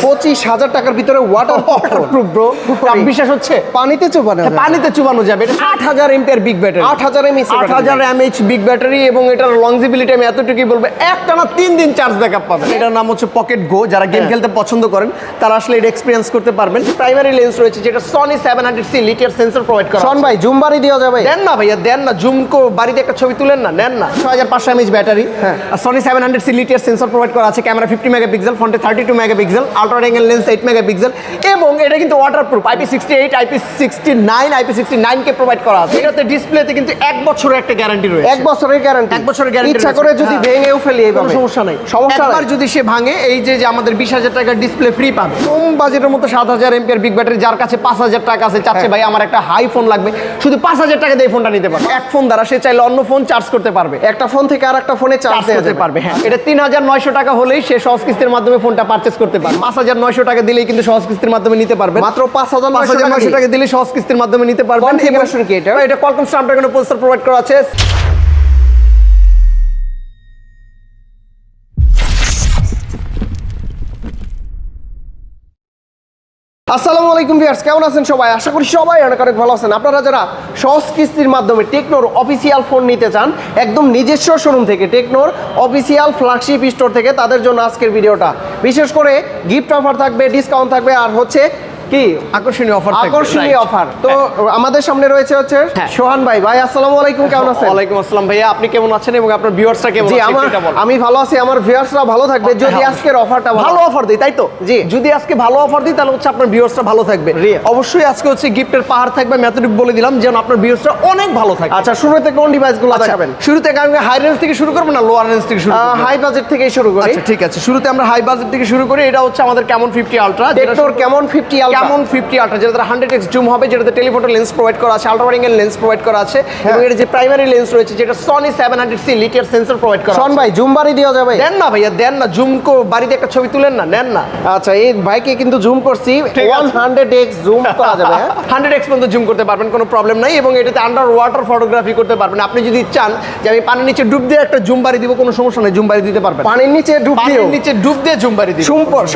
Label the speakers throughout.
Speaker 1: 25,000 টাকার ভিতরে waterproof bro.
Speaker 2: বিশ্বাস হচ্ছে?
Speaker 1: পানিতে চুবানো যাবে।
Speaker 2: পানিতে চুবানো যাবে। এটা 8000 MPR big battery,
Speaker 1: 8000 mAh
Speaker 2: 8000 mAh big battery এবং এটার লংজিবিলিটি আমি এতটুকুই বলবো, একটানা 3 দিন চার্জ ব্যাকআপ পাবেন। এটার নাম হচ্ছে পকেট গো। যারা গেম খেলতে পছন্দ করেন তারা আসলে এটা এক্সপেরিয়েন্স করতে পারবেন। প্রাইমারি লেন্স রয়েছে যেটা Sony 700C lithium sensor provide করা।
Speaker 1: শোন ভাই, জুম বাড়ি দেওয়া যাবে?
Speaker 2: দেন না ভাইয়া, দেন না। জুম কো বাড়িতে একটা ছবি তুলেন না, নেন না। 6500 এমএএইচ ব্যাটারি, আর Sony 700C lithium sensor provide করা আছে। ক্যামেরা 50 মেগাপিক্সেল, ফ্রন্টে 32 megapixel, ultra angle lens 8 megapixel এবং এটা কিন্তু ওয়াটারপ্রুফ। IP68, IP69, IP69 কে প্রোভাইড করা আছে। এটাতে ডিসপ্লেতে কিন্তু 1 বছরের একটা গ্যারান্টি রয়েছে।
Speaker 1: 1 বছরের গ্যারান্টি।
Speaker 2: 1 বছরের গ্যারান্টি।
Speaker 1: ইচ্ছা করে যদি ভেঙেও ফেলি
Speaker 2: কোনো
Speaker 1: এইভাবে
Speaker 2: সমস্যা নাই।
Speaker 1: সমস্যা
Speaker 2: একবার যদি সে ভাঙে, এই যে আমাদের 20,000 টাকার ডিসপ্লে ফ্রি পাবে। কম বাজেটের মধ্যে 7000 এমপিআর বিগ ব্যাটারি, যার কাছে 5000 টাকা আছে, চাচ্ছে ভাই আমার একটা হাই ফোন লাগবে, শুধু 5000 টাকা দিয়ে ফোনটা নিতে পারবে। এক ফোন দ্বারা সে চাইলে অন্য ফোন চার্জ করতে পারবে।
Speaker 1: একটা ফোন থেকে আরেকটা ফোনে চার্জ
Speaker 2: করতে পারবে। হ্যাঁ, এটা 3900 টাকা হলেই সে সহজ কিস্তির মাধ্যমে ফোনটা পারচেজ করতে পারবে। 5900 টাকা দিলেই কিন্তু সহজ কিস্তির মাধ্যমে নিতে পারবে।
Speaker 1: মাত্র 5900
Speaker 2: টাকা দিলে সহজ কিস্তির মাধ্যমে নিতে পারবেন।
Speaker 1: কনফিগারেশন কি এটা?
Speaker 2: এটা কোয়ালকম স্ন্যাপড্রাগন প্রসেসর প্রোভাইড করা আছে।
Speaker 1: আসসালামু আলাইকুম ভিউয়ার্স, কেমন আছেন সবাই? আশা করি সবাই অনেক অনেক ভালো আছেন। আপনারা যারা সহজ কিস্তির মাধ্যমে টেকনোর অফিসিয়াল ফোন নিতে চান একদম নিজস্ব শোরুম থেকে, টেকনোর অফিসিয়াল ফ্ল্যাগশিপ স্টোর থেকে, তাদের জন্য আজকের ভিডিওটা। বিশেষ করে গিফট অফার থাকবে, ডিসকাউন্ট থাকবে, আর হচ্ছে কি
Speaker 2: আকর্ষণীয় অফার,
Speaker 1: আকর্ষণীয় অফার। তো আমাদের সামনে রয়েছে হচ্ছে সোহান ভাই। ভাই আসসালামু আলাইকুম, কেমন আছেন?
Speaker 2: ওয়ালাইকুম আসসালাম ভাইয়া, আপনি কেমন আছেন এবং আপনার ভিউয়ার্সরা কেমন
Speaker 1: জি,
Speaker 2: আছে সেটা বলুন।
Speaker 1: আমি ভালো আছি, আমার ভিউয়ার্সরা ভালো থাকবে যদি আজকের অফারটা
Speaker 2: ভালো অফার দিই, তাই তো?
Speaker 1: জি,
Speaker 2: যদি আজকে ভালো অফার দিই তাহলে হচ্ছে আপনার ভিউয়ার্সরা ভালো থাকবে। অবশ্যই আজকে হচ্ছে গিফটের পাহাড় থাকবে, আমি এতটুকু বলে দিলাম যেন আপনার ভিউয়ার্সরা অনেক ভালো থাকে।
Speaker 1: আচ্ছা, শুরুতে কোন ডিভাইসগুলো দেখাবেন?
Speaker 2: শুরুতে আমি হাই রেঞ্জ থেকে শুরু করব না লোয়ার রেঞ্জ থেকে শুরু করব?
Speaker 1: হাই বাজেট থেকেই শুরু করি।
Speaker 2: আচ্ছা ঠিক আছে, শুরুতে আমরা হাই বাজেট থেকে শুরু করি। এটা হচ্ছে আমাদের ক্যামন 50 আলট্রা,
Speaker 1: টেকনোর ক্যামন 50 আলট্রা।
Speaker 2: ক্যামন 50 আলট্রা যেটা 100x জুম হবে, যেটাতে টেলিফোটো লেন্স প্রোভাইড করা আছে, ultra wide angle lens provide করা আছে এবং এর যে প্রাইমারি লেন্স রয়েছে যেটা Sony 700C lithium sensor provide করা আছে।
Speaker 1: শোন ভাই, জুম বাড়ি দেওয়া যাবে?
Speaker 2: দেন না ভাইয়া, দেন না। জুম কো বাড়িতে একটা ছবি তুলেন না, নেন না।
Speaker 1: আচ্ছা, এই ভাইকে কিন্তু জুম করছি, 100x জুম করা যাবে।
Speaker 2: 100x পর্যন্ত জুম করতে পারবেন, কোনো প্রবলেম নাই এবং এটাতে আন্ডার ওয়াটার ফটোগ্রাফি করতে পারবেন। আপনি যদি চান যে আমি পানির নিচে ডুব দিয়ে একটা জুম বাড়ি দিব, কোনো সমস্যা নেই, জুম বাড়ি দিতে পারবেন।
Speaker 1: পানির নিচে ডুব দিয়ে?
Speaker 2: পানির নিচে ডুব দিয়ে জুম বাড়ি দিব।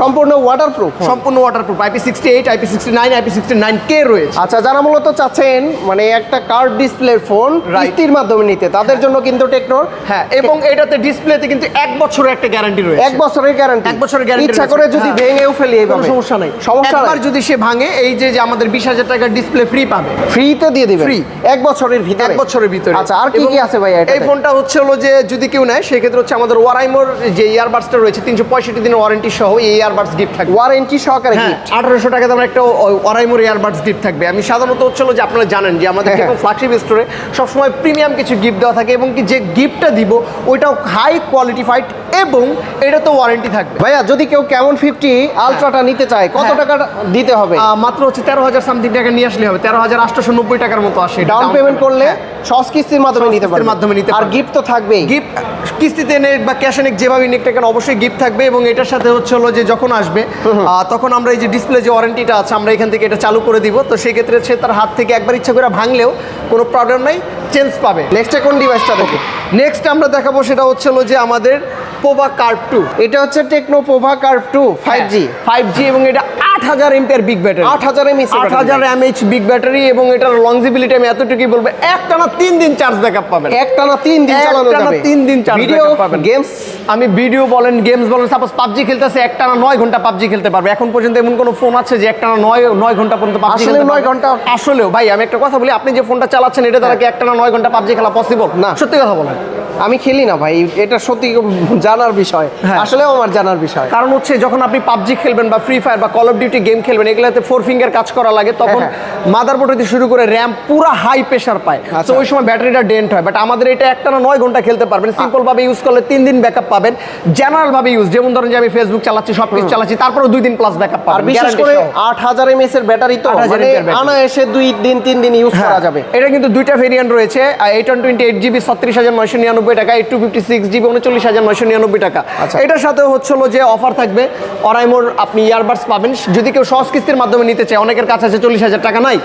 Speaker 1: সম্পূর্ণ ওয়াটারপ্রুফ?
Speaker 2: সম্পূর্ণ ওয়াটারপ্রুফ। IP68, IP69, IP69K রয়েছে।
Speaker 1: আচ্ছা, যারা মূলত চাচ্ছেন মানে একটা কার্ভ ডিসপ্লে ফোন কিস্তির মাধ্যমে নিতে, তাদের জন্য কিন্তু টেকনোর,
Speaker 2: হ্যাঁ, এবং এটাতে ডিসপ্লেতে কিন্তু 1 বছরের একটা গ্যারান্টি রয়েছে।
Speaker 1: 1 বছরের গ্যারান্টি।
Speaker 2: 1 বছরের গ্যারান্টি।
Speaker 1: ইচ্ছা করে যদি ভেঙেও ফেলি
Speaker 2: কোনো
Speaker 1: এইভাবে
Speaker 2: সমস্যা নাই।
Speaker 1: সমস্যা
Speaker 2: একবার যদি সে ভাঙে, এই যে আমাদের 20,000 টাকার ডিসপ্লে ফ্রি পাবে।
Speaker 1: ফ্রিতে দিয়ে দিবেন?
Speaker 2: ফ্রি
Speaker 1: 1 বছরের ভিতরে?
Speaker 2: 1 বছরের ভিতরে।
Speaker 1: আচ্ছা, আর কি কি আছে ভাই এটাতে?
Speaker 2: এই ফোনটা হচ্ছে হলো যে যদি কেউ নেয় সেক্ষেত্রে হচ্ছে আমাদের ওয়ারাইমোর যে ইয়ারবাডসটা রয়েছে 365 দিনের ওয়ারেন্টি সহ এই ইয়ারবাডস গিফট থাকবে।
Speaker 1: ওয়ারেন্টি সহকারে গিফট?
Speaker 2: 1800 টাকা দামের একটা ওয়ারাইমোর ইয়ারবাডস গিফট থাকবে। আমি সাধারণত হচ্ছে হলো যে আপনারা জানেন যে আমাদের ফ্ল্যাগশিপ স্টোরে সবসময় প্রিমিয়াম কিছু গিফট দেওয়া থাকে এবং কি যে গিফটটা দিব ওইটাও হাই কোয়ালিটিফাইড এবং এটা তো ওয়ারেন্টি থাকবে।
Speaker 1: ভাইয়া, যদি কেউ কেমন 50 আলট্রাটা নিতে চায় কত টাকা দিতে হবে?
Speaker 2: মাত্র হচ্ছে 13,000 সামথিং টাকা নিয়ে আসলে হবে। 13,890 টাকার মতো আসে।
Speaker 1: ডাউন পেমেন্ট করলে সহজ কিস্তির মাধ্যমে নিতে পারবেন।
Speaker 2: আর
Speaker 1: গিফট তো থাকবেই।
Speaker 2: গিফট কিস্তিতে নেক বা ক্যাশ নেক যেভাবে নেক টাকা অবশ্যই গিফট থাকবে এবং এটার সাথে হচ্ছে হলো যে যখন আসবে তখন আমরা এই যে ডিসপ্লে যে ওয়ারেন্টিটা আছে আমরা এখান থেকে এটা চালু করে দিব। তো সেই ক্ষেত্রে সে তার হাত থেকে একবার ইচ্ছা করে ভাঙলেও কোনো প্রবলেম নাই, চেঞ্জ পাবে।
Speaker 1: নেক্সটে কোন ডিভাইসটা দেখি?
Speaker 2: নেক্সট আমরা দেখাবো সেটা হচ্ছে হলো যে আমাদের পোভা কার্ভ 2।
Speaker 1: এটা হচ্ছে টেকনো পোভা কার্ভ 2 5G
Speaker 2: এবং এটা 8000 MPR big battery,
Speaker 1: 8000
Speaker 2: mAh big battery এবং এটার লংজিবিলিটি আমি এতটুকুই বলবো, একটানা 3 দিন চার্জ ব্যাকআপ পাবেন।
Speaker 1: একটানা 3 দিন চালানো যাবে।
Speaker 2: 3 দিন চার্জ ব্যাকআপ পাবেন।
Speaker 1: গেমস,
Speaker 2: আমি ভিডিও বলেন, গেমস বলেন, সাপোজ পাবজি খেলতেছে একটানা 9 ঘন্টা পাবজি খেলতে পারবে। এখন পর্যন্ত এমন কোনো ফোন আছে যে একটানা 9 ঘন্টা পর্যন্ত পাবজি খেলতে পারবে?
Speaker 1: 9 ঘন্টা
Speaker 2: আসলেও ভাই আমি একটা কথা বলি, আপনি যে ফোনটা চালাচ্ছেন এটা দ্বারা কি একটানা 9 ঘন্টা পাবজি খেলা পসিবল?
Speaker 1: না,
Speaker 2: সত্যি কথা বলেন।
Speaker 1: আমি খেলি না ভাই, এটা সত্যি জানার বিষয়, আসলেও আমার জানার বিষয়।
Speaker 2: কারণ হচ্ছে যখন আপনি পাবজি খেলবেন বা ফ্রি ফায়ার বা কল অফ ডিউটি গেম খেলবেন, এগুলাতে 4 ফিঙ্গার কাজ করা লাগে, তখন মাদারবোর্ড থেকে শুরু করে র্যাম পুরো হাই প্রেসার পায়, তো ওই সময় ব্যাটারিটা ডেন্ট হয়। বাট আমাদের এটা একটানা 9 ঘন্টা খেলতে পারবেন, সিম্পল ভাবে ইউজ করলে 3 দিন ব্যাকআপ পাবেন। জেনারেল ভাবে ইউজ, যেমন ধরেন যে আমি ফেসবুক চালাচ্ছি, সব কিছু চালাচ্ছি, তারপরেও 2 দিন প্লাস ব্যাকআপ পাবেন।
Speaker 1: আর বিশেষ করে 8000 mAh এর ব্যাটারি, তো মানে আনায়াসে 2 দিন 3 দিন ইউজ করা যাবে।
Speaker 2: এটা কিন্তু দুইটা ভেরিয়েন্ট রয়েছে, 828GB 36,999 টাকা, 256GB 39,999 টাকা। এটার সাথে হচ্ছে হলো যে অফার থাকবে অরাইমোর আপনি ইয়ারবাডস পাবেন যদি কেউ সহজ কিস্তির মাধ্যমে নিতে চায়। অনেকের কাছে আছে 40,000 টাকা নাই,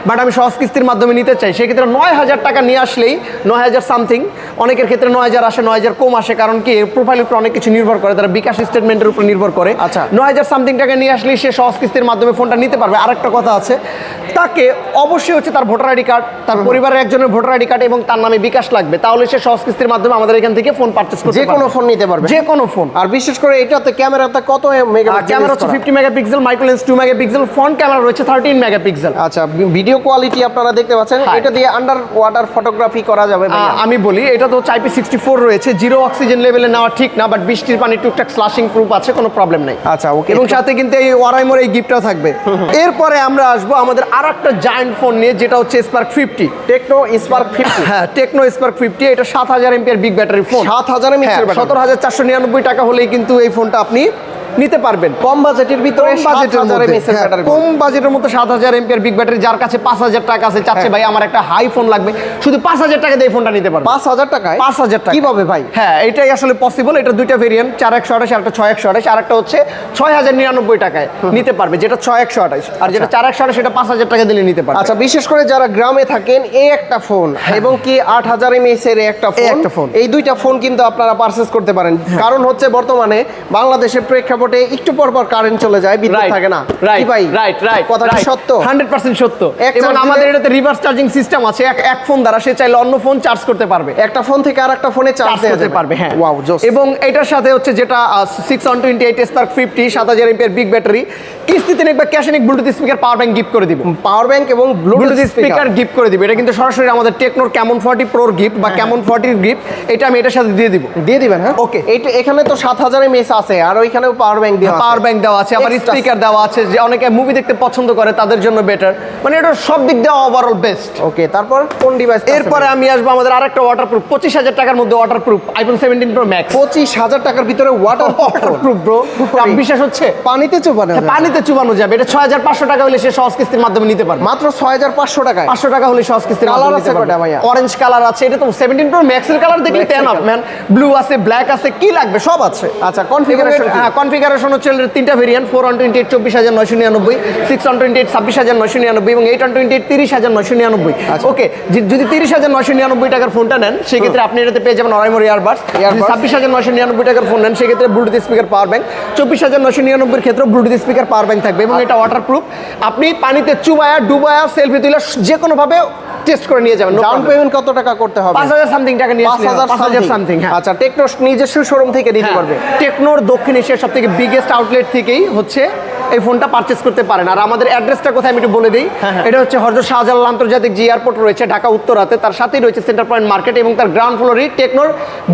Speaker 2: বাট আমি সহজ কিস্তির মাধ্যমে নিতে চাই, সেক্ষেত্রে 9,000 টাকা নিয়ে আসলেই 9,000 সামথিং অনেকের ক্ষেত্রে 9000 আসে, 9000 কম আসে, কারণ কি প্রোফাইলের উপর অনেক কিছু নির্ভর করে, তারা বিকাশ স্টেটমেন্টের উপর নির্ভর করে।
Speaker 1: আচ্ছা।
Speaker 2: 9000 সামথিং টাকা নিয়ে আসলে সে সহজ কিস্তির মাধ্যমে ফোনটা নিতে পারবে। আরেকটা কথা আছে, তাকে অবশ্যই হচ্ছে তার ভোটার আইডি কার্ড, তার পরিবারের একজনের ভোটার আইডি কার্ড এবং তার নামে বিকাশ লাগবে, তাহলে সে সহজ কিস্তির মাধ্যমে আমাদের এখান থেকে ফোন পারচেজ করতে
Speaker 1: যে
Speaker 2: পারবে।
Speaker 1: কোনো ফোন নিতে পারবে,
Speaker 2: যে কোনো ফোন।
Speaker 1: আর বিশেষ করে এটাতে ক্যামেরাটা কত মেগাপিক্সেল?
Speaker 2: ক্যামেরা হচ্ছে 50 megapixel, micro lens 2 megapixel, front camera রয়েছে 13 মেগাপিক্সেল।
Speaker 1: আচ্ছা, ভিডিও কোয়ালিটি আপনারা দেখতে পাচ্ছেন,
Speaker 2: হ্যাঁ।
Speaker 1: এটা দিয়ে আন্ডার ওয়াটার ফটোগ্রাফি করা যাবে ভাইয়া?
Speaker 2: আমি বলি, এটা তো হচ্ছে IP64 রয়েছে, জিরো অক্সিজেন লেভেলে নেওয়া ঠিক না, বাট বৃষ্টির পানি টুকটাক স্লাশিং প্রুফ আছে, কোনো প্রবলেম নাই।
Speaker 1: আচ্ছা, ওকে।
Speaker 2: এবং সাথে কিন্তু এই ওয়ারাইমোর এই গিফটটাও থাকবে। এরপরে আমরা আসবো আমাদের আরেকটা জায়ান্ট ফোন নিয়ে, যেটা হচ্ছে স্পার্ক 50।
Speaker 1: Tecno Spark 50।
Speaker 2: হ্যাঁ, টেকনো স্পার্ক 50, এটা 7000 MPR big battery phone.
Speaker 1: 7000 mAh এর ব্যাটারি।
Speaker 2: 17499 টাকা হলেই কিন্তু এই ফোনটা আপনি নিতে পারবেন।
Speaker 1: কম বাজেটের ভিতরে
Speaker 2: কম বাজেটের
Speaker 1: 7000
Speaker 2: মধ্যে,
Speaker 1: mAh এর
Speaker 2: হ্যাঁ,
Speaker 1: ব্যাটারি।
Speaker 2: কম বাজেটের মধ্যে 7000 এমপিআর বিগ ব্যাটারি, যার কাছে 5000 টাকা আছে, চাচ্ছে ভাই আমার একটা হাই ফোন লাগবে, শুধু 5000 টাকা দিয়ে এই ফোনটা নিতে পারবে।
Speaker 1: 5000 টাকায়?
Speaker 2: 5000 টাকা
Speaker 1: কিভাবে ভাই?
Speaker 2: হ্যাঁ, এটাই আসলে পসিবল। এটা দুইটা ভেরিয়েন্ট, 4128 আর একটা 6128, আর একটা হচ্ছে 6099 টাকায় নিতে পারবে, যেটা 6128, আর যেটা 4128 সেটা 5000 টাকা দিলে নিতে পারবে।
Speaker 1: আচ্ছা, বিশেষ করে যারা গ্রামে থাকেন, এই একটা ফোন এবং কি 8000 mAh এর একটা ফোন, এই দুইটা ফোন কিন্তু আপনারা পারচেজ করতে পারেন। কারণ হচ্ছে বর্তমানে বাংলাদেশের প্রেক্ষাপটে একটু পর পর কারেন্ট চলে যায়, বিদ্যুৎ থাকে না। কি ভাই?
Speaker 2: রাইট,
Speaker 1: কথা কি সত্য?
Speaker 2: 100% সত্য।
Speaker 1: এক
Speaker 2: এবং
Speaker 1: চার্জ
Speaker 2: আমাদের
Speaker 1: দিলে-
Speaker 2: এটাতে রিভার্স চার্জিং সিস্টেম আছে, এক ফোন দ্বারা সে চাইলে অন্য ফোন চার্জ করতে পারবে,
Speaker 1: একটা ফোন থেকে আরেকটা ফোনে চার্জ
Speaker 2: চার্জ করতে পারবে। হ্যাঁ,
Speaker 1: ওয়াও, জোস।
Speaker 2: এবং এটার সাথে হচ্ছে যেটা 6128 স্পার্ক 50 7000 এমপিআর বিগ ব্যাটারি, কিস্তিতে নিক বা ক্যাশে নিক Bluetooth speaker power bank gift করে দিব।
Speaker 1: পাওয়ার ব্যাংক এবং
Speaker 2: ব্লুটুথ স্পিকার গিফট করে দিব। এটা কিন্তু সরাসরি আমাদের টেকনোর ক্যামন 40 প্রোর গিফট বা ক্যামন 40 গিফট, এটা আমি এটার সাথে দিয়ে দিব।
Speaker 1: দিয়ে দিবেন? হ্যাঁ,
Speaker 2: ওকে।
Speaker 1: এইটা এখানে তো 7000 mAh আছে, আর ওইখানেও পাওয়ার ব্যাংক দেওয়া আছে।
Speaker 2: পাওয়ার ব্যাংক দেওয়া আছে, আবার
Speaker 1: Extra।
Speaker 2: স্পিকার দেওয়া আছে, যে অনেকে মুভি দেখতে পছন্দ করে তাদের জন্য বেটার, মানে এটা সব দিক দিয়ে ওভারঅল বেস্ট।
Speaker 1: ওকে, তারপর কোন ডিভাইস?
Speaker 2: এরপরে আমি আসবো আমাদের আরেকটা ওয়াটারপ্রুফ, 25000 টাকার মধ্যে ওয়াটারপ্রুফ আইফোন 17 প্রো ম্যাক্স।
Speaker 1: 25000 টাকার ভিতরে
Speaker 2: ওয়াটারপ্রুফ ব্রো, বিশ্বাস হচ্ছে?
Speaker 1: পানিতে চুবানো
Speaker 2: হ্যাঁ, পানিতে চুবানো যাবে। এটা 6500 টাকা হলে সে সহজ কিস্তির মাধ্যমে নিতে পারবে।
Speaker 1: মাত্র 6500 টাকায়?
Speaker 2: 500 টাকা হলে সহজ কিস্তির
Speaker 1: কালার
Speaker 2: মাধ্যমে
Speaker 1: আছে
Speaker 2: নিতে পারবে।
Speaker 1: কয়টা ভাইয়া?
Speaker 2: অরেঞ্জ কালার আছে, এটা তো 17 প্রো ম্যাক্সের কালার দেখলে
Speaker 1: Max-এর
Speaker 2: 10 আপ ম্যান। ব্লু আছে, ব্ল্যাক আছে, কি লাগবে সব আছে।
Speaker 1: আচ্ছা, কনফিগারেশন?
Speaker 2: হ্যাঁ, কনফিগারেশন হচ্ছে তিনটা ভেরিয়েন্ট, 428 24999, 628 26999 এবং 828 30999। ওকে, যদি 30999 টাকার ফোনটা নেন, সেক্ষেত্রে আপনি এটাতে পেয়ে যাবেন অরাইমোর ইয়ারবাডস। 26999 টাকার ফোন নেন, সেক্ষেত্রে ব্লুটুথ স্পিকার পাওয়ার ব্যাংক। 24999 এর ক্ষেত্রে ব্লুটুথ স্পিকার পাওয়ার ব্যাংক থাকবে এবং এটা ওয়াটারপ্রুফ। আপনি পানিতে চুবায়া ডুবায়া সেলফি তুলে যে কোনো ভাবে টেস্ট করে নিয়ে যাবেন।
Speaker 1: ডাউন পেমেন্ট কত টাকা করতে হবে?
Speaker 2: 5000 সামথিং টাকা নিয়ে 5000 সামথিং। হ্যাঁ,
Speaker 1: আচ্ছা, টেকনো নিজস্ব শোরুম থেকে দিতে পারবে?
Speaker 2: টেকনোর দক্ষিণ এশিয়ার সব থেকে বিগেস্ট আউটলেট থেকেই হচ্ছে এই ফোনটা পারচেজ করতে পারেন। আর আমাদের অ্যাড্রেসটা কোথায় আমি একটু বলে দিই। এটা হচ্ছে হযরত শাহজালাল আন্তর্জাতিক যে এয়ারপোর্ট রয়েছে ঢাকা উত্তরাতে, তার সাথেই রয়েছে সেন্টার পয়েন্ট মার্কেট এবং তার গ্রাউন্ড ফ্লোরেই টেকনোর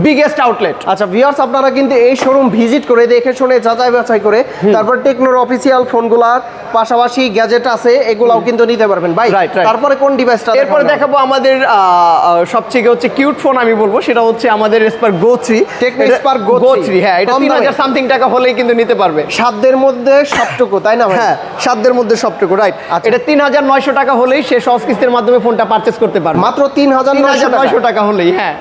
Speaker 2: বিগেস্ট আউটলেট।
Speaker 1: আচ্ছা ভিউয়ার্স, আপনারা কিন্তু এই শোরুম ভিজিট করে দেখে শুনে যাচাই বাছাই করে তারপর টেকনোর অফিসিয়াল ফোনগুলার পাশাপাশি গ্যাজেট আছে, এগুলাও কিন্তু নিতে পারবেন ভাই।
Speaker 2: Right.
Speaker 1: তারপরে কোন ডিভাইসটা?
Speaker 2: এরপরে দেখাবো আমাদের সবচেয়ে হচ্ছে কিউট ফোন আমি বলবো, সেটা হচ্ছে আমাদের স্পার্ক গো 3।
Speaker 1: টেকনো স্পার্ক গো 3।
Speaker 2: হ্যাঁ, এটা 3000 সামথিং টাকা হলেই কিন্তু নিতে পারবে।
Speaker 1: সাধ্যের মধ্যে সবটুকু, তাই না ভাই?
Speaker 2: হ্যাঁ, সাধ্যের মধ্যে সবটুকু, রাইট। এটা 3900 টাকা হলেই সে সহজ কিস্তির মাধ্যমে ফোনটা পারচেজ করতে পারবে।
Speaker 1: মাত্র 3900
Speaker 2: টাকা হলেই। হ্যাঁ,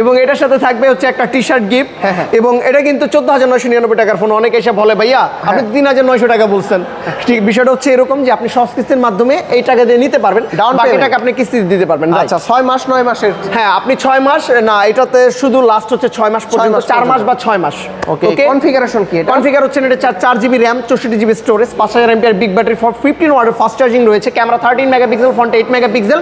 Speaker 2: এবং এটার সাথে থাকবে হচ্ছে একটা টি শার্ট গিফট। এবং এটা কিন্তু 14999 টাকার ফোন। অনেকে এসে বলে ভাইয়া আপনি 3900 টাকা বলছেন। ঠিক বিষয়টা হচ্ছে এরকম যে আপনি সহজ কিস্তির মাধ্যমে এই টাকা দিয়ে নিতে পারবেন, বাকি টাকা আপনি কিস্তিতে দিতে পারবেন।
Speaker 1: আচ্ছা, 6 মাস 9 মাসের?
Speaker 2: হ্যাঁ, আপনি 6 মাস না, এটাতে শুধু লাস্ট হচ্ছে 6 মাস পর্যন্ত, 4 মাস বা 6 মাস।
Speaker 1: ওকে, কনফিগারেশন কি এটা?
Speaker 2: কনফিগার হচ্ছে এটা 4GB RAM 64GB storage, 5000 mAh big battery for 15 ওয়াটের ফাস্ট চার্জিং রয়েছে, camera 13 megapixel, front 8 megapixel,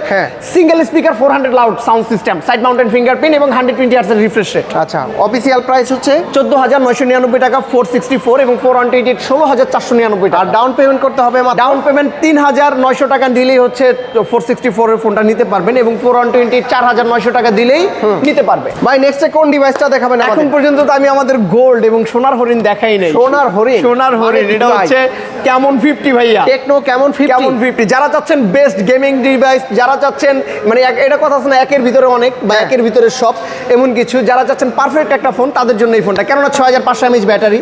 Speaker 2: single speaker 400 loud sound system, side mounted fingerprint এবং 120 Hz এর রিফ্রেশ রেট।
Speaker 1: আচ্ছা, অফিসিয়াল প্রাইস হচ্ছে
Speaker 2: 14999 টাকা, 464 এবং 428 16499 টাকা।
Speaker 1: আর ডাউন পেমেন্ট করতে হবে?
Speaker 2: ডাউন পেমেন্ট 3900 টাকা দিলেই হচ্ছে 464 এর ফোনটা নিতে পারবেন এবং 428 4900 টাকা দিলেই নিতে পারবে।
Speaker 1: ভাই নেক্সটে কোন ডিভাইসটা দেখাবেন
Speaker 2: এখন
Speaker 1: আমাদের?
Speaker 2: পর্যন্ত তো আমি আমাদের গোল্ড এবং সোনার হরিণ দেখাই নাই।
Speaker 1: সোনার হরিণ?
Speaker 2: সোনার হরিণ, এটা হচ্ছে ক্যামন 50 ভাইয়া।
Speaker 1: Techno Camon 50?
Speaker 2: ক্যামন 50 যারা চাচ্ছেন বেস্ট গেমিং ডিভাইস, যারা চাচ্ছেন মানে এটা কথা আছে না একের ভিতরে অনেক বা একের ভিতরে সব, এমন কিছু যারা চাচ্ছেন পারফেক্ট একটা ফোন তাদের জন্য এই ফোনটা। কেননা 6500 mAh battery,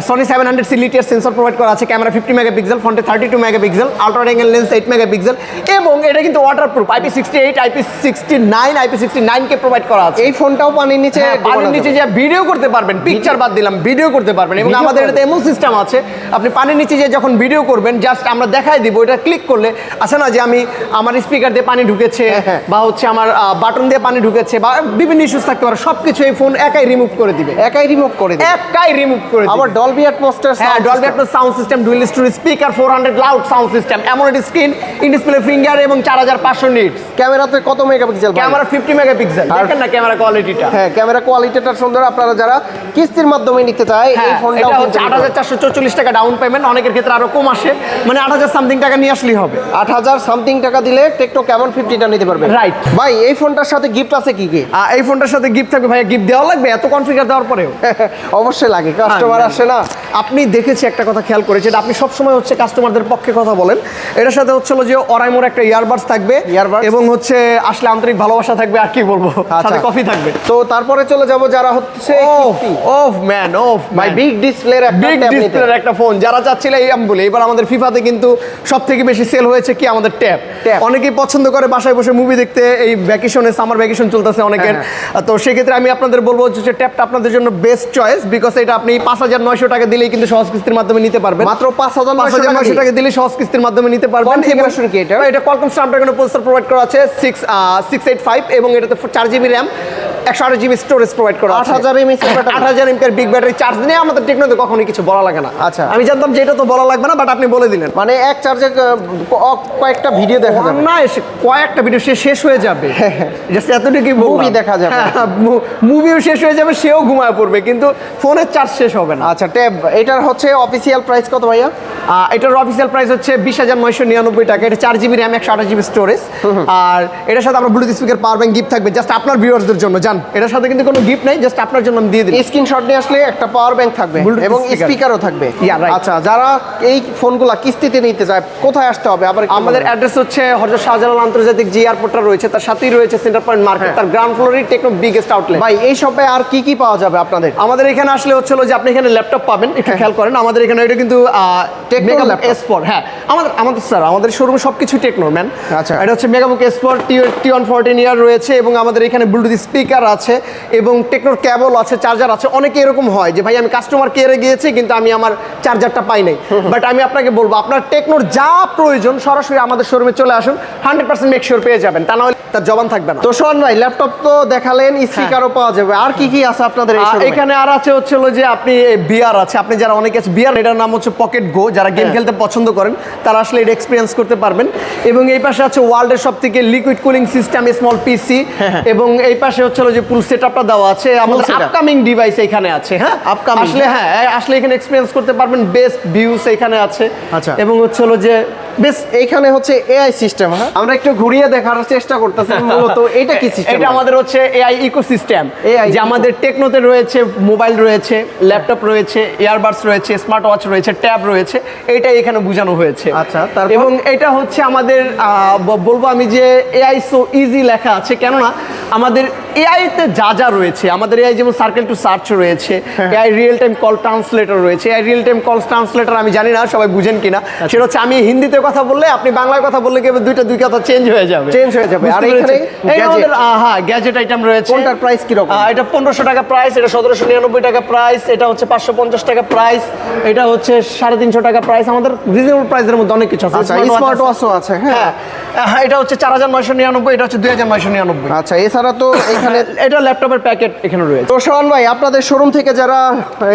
Speaker 2: Sony 700C lithium sensor provide করা আছে, ক্যামেরা 50 মেগাপিক্সেল, ফ্রন্টে 32 megapixel, ultra wide angle lens 8 megapixel এবং এটা কিন্তু ওয়াটারপ্রুফ IP68 IP69 IP69 কে প্রোভাইড করা আছে।
Speaker 1: এই ফোনটাও পানির নিচে?
Speaker 2: পানির নিচে যে ভিডিও করতে পারবেন, পিকচার বাদ দিলাম, ভিডিও করতে পারবেন এবং আমাদের এটাতে এমন সিস্টেম আছে আপনি পানির নিচে যে যখন ভিডিও করবেন জাস্ট আমরা দেখাই দিব, এটা ক্লিক করলে আছে না যে আমি আমার স্পিকার দিয়ে পানি ঢুকেছে বা হচ্ছে আমার বাটন দিয়ে পানি ঢুকেছে বা বিভিন্ন ইস্যুস থাকতে পারে সবকিছু এই ফোন একাই রিমুভ করে দিবে,
Speaker 1: একাই রিমুভ করে দিবে,
Speaker 2: একাই রিমুভ করে দিবে।
Speaker 1: আবার ডলবি অ্যাটমসফিয়ার,
Speaker 2: হ্যাঁ, Dolby atoms sound system, dual story speaker, 400 loud sound system, AMOLED screen, in display finger এবং 4500 নিটস।
Speaker 1: ক্যামেরাতে কত মেগাপিক্সেল?
Speaker 2: Camera 50 megapixel. দেখেন না ক্যামেরা কোয়ালিটিটা?
Speaker 1: হ্যাঁ, ক্যামেরা কোয়ালিটিটা সুন্দর। আপনারা যারা কিস্তির মাধ্যমে নিতে চায় এই ফোনটাও
Speaker 2: এটা হচ্ছে 8444 টাকা ডাউন পেমেন্ট, অনেকের ক্ষেত্রে আরো কম আসে, মানে 8000 সামথিং টাকা নিয়ে আসলেই হবে।
Speaker 1: 8000 সামথিং টাকা দিলে টেকনো কেমন 50টা নিতে পারবে।
Speaker 2: রাইট
Speaker 1: ভাই, এই ফোনটার সাথে গিফট আছে কি কি?
Speaker 2: এই ফোনটার সাথে গিফট থাকবে। ভাইয়া গিফট দেওয়া লাগবে এত কনফিগার দেওয়ার পরেও?
Speaker 1: অবশ্যই লাগে, কাস্টমার আসে না।
Speaker 2: আপনি দেখেছি একটা কথা খেয়াল করেছি, এটা আপনি সবসময় হচ্ছে কাস্টমারদের পক্ষে কথা বলেন। এটার সাথে হচ্ছে যে ওরাইমোর একটা ইয়ারবাডস থাকবে এবং হচ্ছে আসলে আন্তরিক ভালোবাসা থাকবে, আর কি বলবো, সাথে কফি থাকবে।
Speaker 1: তো তারপরে চলে যাব যারা হচ্ছে
Speaker 2: ওফ ম্যান,
Speaker 1: ভাই বিগ ডিসপ্লের
Speaker 2: একটা ফোন যারা চাচ্ছিল এই বলে, এবার আমাদের ফিফাতে কিন্তু সবথেকে বেশি সেল হয়েছে কি আমাদের ট্যাব। অনেকেই পছন্দ করে বাসায় বসে মুভি দেখতে, এই ভ্যাকেশনে সামার ভ্যাকেশন চলতেছে অনেকের। তো সেক্ষেত্রে আমি আপনাদের বলবো যে ট্যাবটা আপনাদের জন্য বেস্ট চয়েস, বিকজ এটা আপনি 5900 টাকা দিলেই কিন্তু সহজ কিস্তির মাধ্যমে নিতে পারবেন।
Speaker 1: মাত্র 5900
Speaker 2: টাকা দিলে সহজ কিস্তির মাধ্যমে নিতে পারবেন।
Speaker 1: কনফিগারেশন কি এটা?
Speaker 2: এটা কোয়ালকম স্ন্যাপড্রাগন প্রসেসর প্রোভাইড করা আছে 685 এবং এটাতে 4GB RAM, 128GB storage provide করা আছে। 8000 mAh বিগ ব্যাটারি চার্জ নিয়ে আমাদের টেকনোতে কখনোই কিছু বলা লাগে না।
Speaker 1: আচ্ছা,
Speaker 2: আমি জানতাম যে এটা তো বলা লাগবে না, বাট আপনি বলে দিলেন।
Speaker 1: মানে এক চার্জে কয়েকটা ভিডিও দেখা যাবে
Speaker 2: না, কয়েকটা ভিডিও শেষ হয়ে যাবে, জাস্ট এতটুকুই
Speaker 1: মুভি দেখা যাবে,
Speaker 2: মুভিও শেষ হয়ে যাবে, সেও ঘুমায় পড়বে, কিন্তু ফোনের চার্জ শেষ হবে না।
Speaker 1: আচ্ছা, ট্যাব এটার হচ্ছে অফিসিয়াল প্রাইস কত ভাইয়া?
Speaker 2: এটার অফিসিয়াল প্রাইস হচ্ছে 20999 টাকা। এটা 4GB RAM, 128GB স্টোরেজ, আর এটার সাথে আমরা Bluetooth speaker, power bank gift থাকবে জাস্ট আপনার ভিউয়ার্সদের জন্য। জান, এটার সাথে কিন্তু কোনো গিফট নাই, জাস্ট আপনার জন্য আমি দিয়ে দিই।
Speaker 1: স্ক্রিনশট নিয়ে আসলে একটা পাওয়ার ব্যাংক থাকবে এবং স্পিকারও থাকবে। আচ্ছা, যারা এই ফোনগুলো কিস্তিতে নিতে চায় কোথায় আসতে হবে? আবার
Speaker 2: আমাদের অ্যাড্রেস হচ্ছে হযরত শাহজালাল আন্তর্জাতিক যে এয়ারপোর্টটা রয়েছে তার সাথেই রয়েছে সেন্টার পয়েন্ট মার্কেট, তার গ্রাউন্ড ফ্লোরে টেকনো বিগেস্ট আউটলেট।
Speaker 1: ভাই, এই শপে আর কি কি পাওয়া যাবে আপনাদের?
Speaker 2: আমাদের এখানে আসলে হচ্ছে যে আপনি এখানে ল্যাপটপ পাবেন, একটু খেয়াল করেন। আমাদের এখানে এটা কিন্তু টেকনো S4। হ্যাঁ, আমাদের স্যার আমাদের শোরুমে সবকিছু টেকনোর ম্যান।
Speaker 1: আচ্ছা,
Speaker 2: এটা হচ্ছে মেগাবুক S4 T114 ইয়ার রয়েছে এবং আমাদের এখানে ব্লুটুথ স্পিকার আছে এবং টেকনোর কেবল আছে, চার্জার আছে। অনেকে এরকম হয় যে ভাই আমি কাস্টমার কেয়ারে গিয়েছি কিন্তু আমি আমার চার্জারটা পাই নাই, বাট আমি আপনাকে বলবো আপনার টেকনোর যা প্রয়োজন সরাসরি আমাদের শোরুমে চলে আসুন, 100% মেক শিওর পেয়ে যাবেন, তা না হলে তার জবান থাকবে না।
Speaker 1: তো সোহান ভাই, ল্যাপটপ তো দেখালেন, স্পিকারও পাওয়া যাবে, আর কি কি আছে আপনাদের এই শোরুমে?
Speaker 2: এখানে আর আছে হচ্ছে যে আপনি বিআর আছে, আপনি যারা অনেকে আছে বিআর, এটার নাম হচ্ছে পকেট গো, যারা গেম খেলতে পছন্দ করেন তারা আসলে এটা এক্সপিরিয়েন্স করতে পারবেন। এবং এই পাশে আছে ওয়ার্ল্ডের সবথেকে লিকুইড কুলিং সিস্টেম স্মল পিসি, এবং এই পাশে হচ্ছে যে ফুল সেটআপটা দেওয়া আছে আমাদের আপকামিং ডিভাইস এখানে আছে। হ্যাঁ, আপকামিং আসলে এখানে এক্সপিরিয়েন্স করতে পারবেন, বেস্ট ভিউস এখানে আছে।
Speaker 1: আচ্ছা,
Speaker 2: এবং হচ্ছে যে বেশ
Speaker 1: এইখানে হচ্ছে এআই সিস্টেম। হ্যাঁ, আমরা একটু ঘুরিয়ে দেখার চেষ্টা করতেছি। মূলত এটা কি সিস্টেম?
Speaker 2: এটা আমাদের হচ্ছে এআই ইকোসিস্টেম, যে আমাদের টেকনোতে রয়েছে মোবাইল রয়েছে, ল্যাপটপ রয়েছে, ইয়ারবাডস রয়েছে, স্মার্ট ওয়াচ রয়েছে, ট্যাব রয়েছে, এইটাই এখানে বোঝানো হয়েছে।
Speaker 1: আচ্ছা,
Speaker 2: এবং এটা হচ্ছে আমাদের বলবো আমি যে এআই সো ইজি লেখা আছে, কেননা আমাদের এআইতে যা যা রয়েছে, আমাদের এআই যেমন সার্কেল টু সার্চ রয়েছে, AI real time call translator রয়েছে। AI real time call translator আমি জানি না সবাই বুঝেন কিনা, সেটা হচ্ছে আমি হিন্দিতে কথা বললে আপনি বাংলায় কথা বললে কি দুই কথা চেঞ্জ হয়ে যাবে।
Speaker 1: আর এখানে
Speaker 2: আমাদের গ্যাজেট আইটেম রয়েছে।
Speaker 1: কোনটার প্রাইস কি রকম?
Speaker 2: এটা 1500 টাকা প্রাইস, এটা 1799 টাকা প্রাইস, এটা হচ্ছে 550 টাকা প্রাইস, এটা হচ্ছে 350 টাকা প্রাইস। আমাদের রিজনেবল প্রাইসের মধ্যে অনেক কিছু আছে।
Speaker 1: স্মার্ট ওয়াচও আছে। হ্যাঁ,
Speaker 2: এটা হচ্ছে 4999, এটা হচ্ছে 2999।
Speaker 1: আচ্ছা, এছাড়া তো এখানে
Speaker 2: এটা ল্যাপটপের প্যাকেট এখানে রয়েছে।
Speaker 1: তো সোহান ভাই, আপনাদের শোরুম থেকে যারা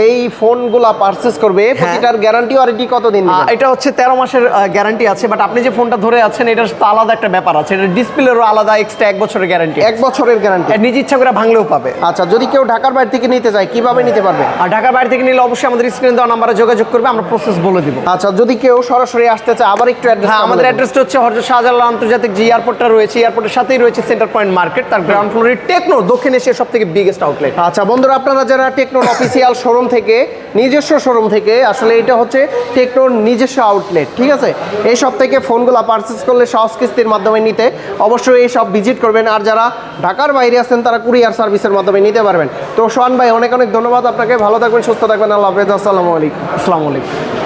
Speaker 1: এই ফোনগুলা পারচেজ করবে প্রতিটার গ্যারান্টি ওয়ারেন্টি কতদিন দিবেন?
Speaker 2: এটা হচ্ছে 13 মাসের গ্যারান্টি আছে, বাট আপনি যে ফোনটা ধরে আছেন এটার তো আলাদা একটা ব্যাপার আছে, এটা ডিসপ্লেরও আলাদা এক্সট্রা 1 বছরের গ্যারান্টি।
Speaker 1: 1 বছরের গ্যারান্টি
Speaker 2: নিজ ইচ্ছা করে ভাঙলেও পাবে।
Speaker 1: আচ্ছা, যদি কেউ ঢাকার বাইরে থেকে নিতে চায় কিভাবে নিতে পারবে?
Speaker 2: আর ঢাকার বাইরে থেকে নিলে অবশ্যই আমাদের স্ক্রিনে দেওয়া নাম্বারে যোগাযোগ করবে, আমরা প্রসেস বলে দিব।
Speaker 1: আচ্ছা, যদি কেউ সরাসরি আসতে চায় আবার একটু অ্যাড্রেস?
Speaker 2: আমাদের অ্যাড্রেসটা হচ্ছে হযরত শাহজালাল আন্তর্জাতিক যে এয়ারপোর্টটা রয়েছে, এয়ারপোর্টের সাথেই রয়েছে সেন্টার পয়েন্ট মার্কেট, তার গ্রাউন্ড ফ্লোরে টেকনো দক্ষিণ এশিয়ার সবথেকে বিগেস্ট আউটলেট।
Speaker 1: আচ্ছা বন্ধুরা, আপনারা যারা টেকনোর অফিসিয়াল শোরুম থেকে, নিজস্ব শোরুম থেকে, আসলে এটা হচ্ছে টেকনোর নিজস্ব আউটলেট, ঠিক আছে? এই সব থেকে ফোনগুলো পারচেজ করলে সহজ কিস্তির মাধ্যমে নিতে অবশ্যই এই সব ভিজিট করবেন। আর যারা ঢাকার বাইরে আছেন তারা কুরিয়ার সার্ভিসের মাধ্যমে নিতে পারবেন। তো সোহান ভাই, অনেক অনেক ধন্যবাদ আপনাকে, ভালো থাকবেন, সুস্থ থাকবেন, আল্লাহ হাফেজ, আসসালামু আলাইকুম।
Speaker 2: আসসালামু আলাইকুম।